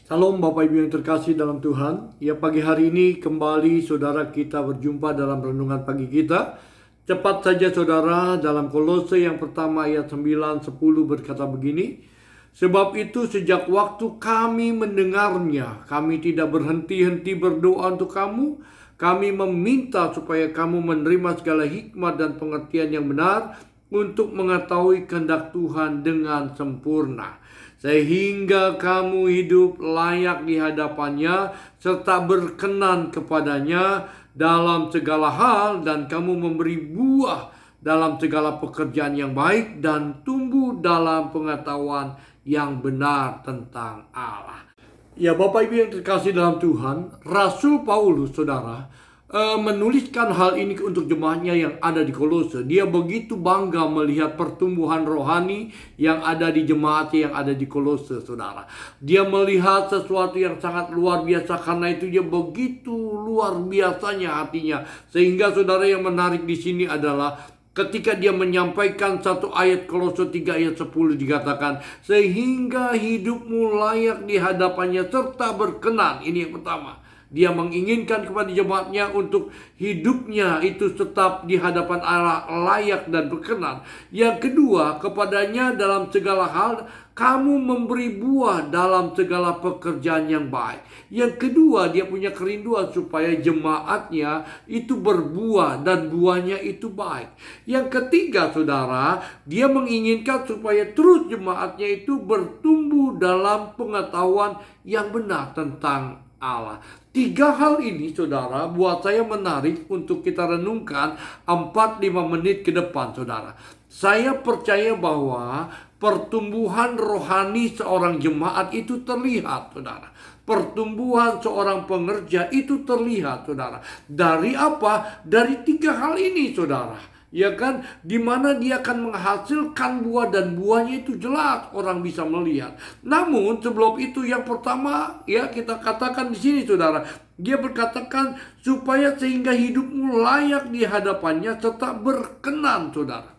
Salam Bapak Ibu yang terkasih dalam Tuhan. Ya, pagi hari ini kembali saudara kita berjumpa dalam renungan pagi kita. Cepat saja saudara, dalam Kolose yang pertama ayat 9-10 berkata begini. Sebab itu sejak waktu kami mendengarnya, kami tidak berhenti-henti berdoa untuk kamu. Kami meminta supaya kamu menerima segala hikmat dan pengertian yang benar untuk mengetahui kehendak Tuhan dengan sempurna, sehingga kamu hidup layak di hadapannya serta berkenan kepadanya dalam segala hal, dan kamu memberi buah dalam segala pekerjaan yang baik dan tumbuh dalam pengetahuan yang benar tentang Allah. Ya, Bapak Ibu yang terkasih dalam Tuhan, Rasul Paulus saudara menuliskan hal ini untuk jemaatnya yang ada di Kolose. Dia begitu bangga melihat pertumbuhan rohani yang ada di jemaat yang ada di Kolose, saudara. Dia melihat sesuatu yang sangat luar biasa, karena itu dia begitu luar biasanya hatinya. Sehingga saudara, yang menarik di sini adalah ketika dia menyampaikan satu ayat Kolose 3 ayat 10 dikatakan, sehingga hidupmu layak di hadapannya serta berkenan. Ini yang pertama. Dia menginginkan kepada jemaatnya untuk hidupnya itu tetap di hadapan Allah layak dan berkenan. Yang kedua, kepadanya dalam segala hal kamu memberi buah dalam segala pekerjaan yang baik. Yang kedua, dia punya kerinduan supaya jemaatnya itu berbuah dan buahnya itu baik. Yang ketiga, saudara, dia menginginkan supaya terus jemaatnya itu bertumbuh dalam pengetahuan yang benar tentang Allah. 3 hal ini saudara buat saya menarik untuk kita renungkan 4-5 menit ke depan, saudara. Saya percaya bahwa pertumbuhan rohani seorang jemaat itu terlihat, saudara. Pertumbuhan seorang pengerja itu terlihat, saudara. Dari apa? Dari 3 hal ini, saudara. Ya kan, dimana dia akan menghasilkan buah, dan buahnya itu jelas orang bisa melihat. Namun sebelum itu, yang pertama ya kita katakan di sini, saudara, dia berkatakan supaya sehingga hidupmu layak di hadapannya serta berkenan, saudara.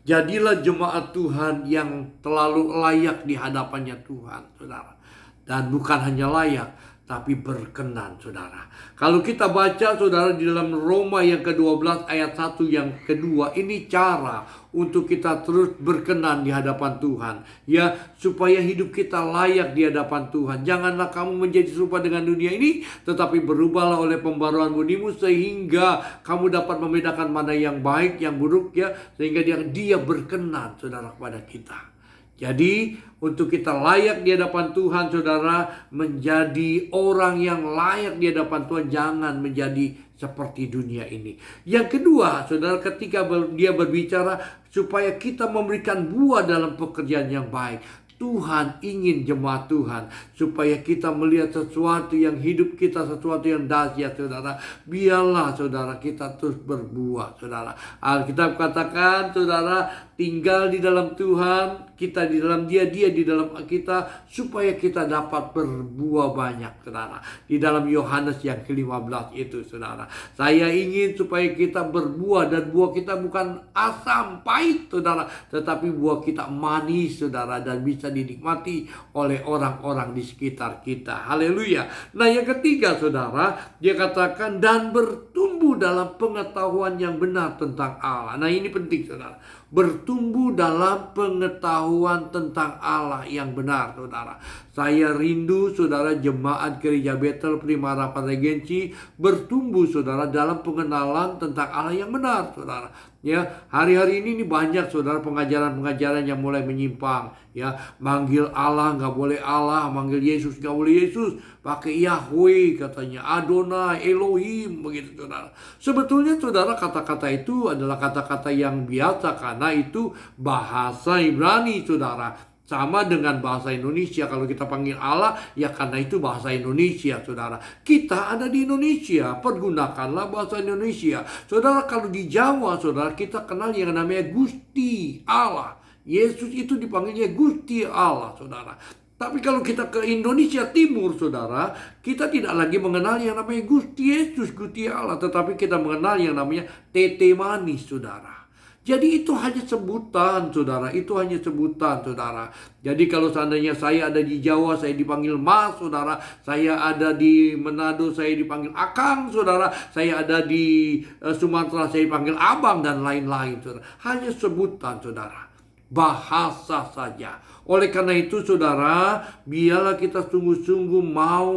Jadilah jemaat Tuhan yang terlalu layak di hadapannya Tuhan, saudara. Dan bukan hanya layak, tapi berkenan, saudara. Kalau kita baca, saudara, di dalam Roma yang ke-12 ayat 1 yang kedua, ini cara untuk kita terus berkenan di hadapan Tuhan. Ya, supaya hidup kita layak di hadapan Tuhan. Janganlah kamu menjadi serupa dengan dunia ini, tetapi berubahlah oleh pembaruan budimu, sehingga kamu dapat membedakan mana yang baik, yang buruk, ya. Sehingga dia berkenan, saudara, kepada kita. Jadi untuk kita layak di hadapan Tuhan, saudara, menjadi orang yang layak di hadapan Tuhan, jangan menjadi seperti dunia ini. Yang kedua, saudara, ketika dia berbicara supaya kita memberikan buah dalam pekerjaan yang baik. Tuhan ingin jemaat Tuhan supaya kita melihat sesuatu yang hidup kita, sesuatu yang dahsyat, saudara. Biarlah, saudara, kita terus berbuah, saudara. Alkitab katakan, saudara, tinggal di dalam Tuhan, kita di dalam dia di dalam kita, supaya kita dapat berbuah banyak, saudara. Di dalam Yohanes yang ke-15 itu, saudara. Saya ingin supaya kita berbuah, dan buah kita bukan asam pahit, saudara, tetapi buah kita manis, saudara, dan bisa dinikmati oleh orang-orang di sekitar kita. Haleluya. Nah, yang ketiga, saudara, dia katakan dan bertumbuh dalam pengetahuan yang benar tentang Allah. Nah, ini penting, saudara. Bertumbuh dalam pengetahuan tentang Allah yang benar, saudara. Saya rindu, saudara, jemaat Gereja Bethel Prima Harapan Regency bertumbuh, saudara, dalam pengenalan tentang Allah yang benar, saudara. Ya, hari-hari ini banyak, saudara, pengajaran-pengajaran yang mulai menyimpang. Ya, manggil Allah nggak boleh Allah, manggil Yesus nggak boleh Yesus, pakai Yahweh katanya, Adonai, Elohim, begitu, saudara. Sebetulnya, saudara, kata-kata itu adalah kata-kata yang biasa karena itu bahasa Ibrani, saudara. Sama dengan bahasa Indonesia, kalau kita panggil Allah, ya karena itu bahasa Indonesia, saudara. Kita ada di Indonesia, pergunakanlah bahasa Indonesia. Saudara, kalau di Jawa, saudara, kita kenal yang namanya Gusti Allah. Yesus itu dipanggilnya Gusti Allah, saudara. Tapi kalau kita ke Indonesia Timur, saudara, kita tidak lagi mengenal yang namanya Gusti Yesus, Gusti Allah, tetapi kita mengenal yang namanya Tete Manis, saudara. Jadi itu hanya sebutan, saudara. Itu hanya sebutan, saudara. Jadi kalau seandainya saya ada di Jawa, saya dipanggil Mas, saudara. Saya ada di Manado, saya dipanggil Akang, saudara. Saya ada di Sumatera, saya dipanggil Abang, dan lain-lain, saudara. Hanya sebutan, saudara. Bahasa saja. Oleh karena itu, saudara, biarlah kita sungguh-sungguh mau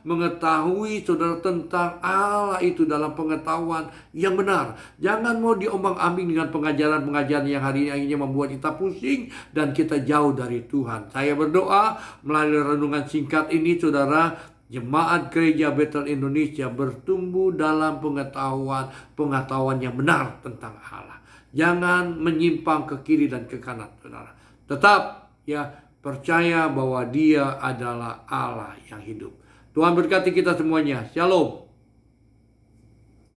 mengetahui, saudara, tentang Allah itu dalam pengetahuan yang benar. Jangan mau diombang-ambing dengan pengajaran-pengajaran yang hari ini akhirnya membuat kita pusing dan kita jauh dari Tuhan. Saya berdoa melalui renungan singkat ini, saudara, Jemaat Gereja Bethel Indonesia bertumbuh dalam pengetahuan yang benar tentang Allah. Jangan menyimpang ke kiri dan ke kanan, saudara. Tetap percaya bahwa Dia adalah Allah yang hidup. Tuhan berkati kita semuanya. Shalom.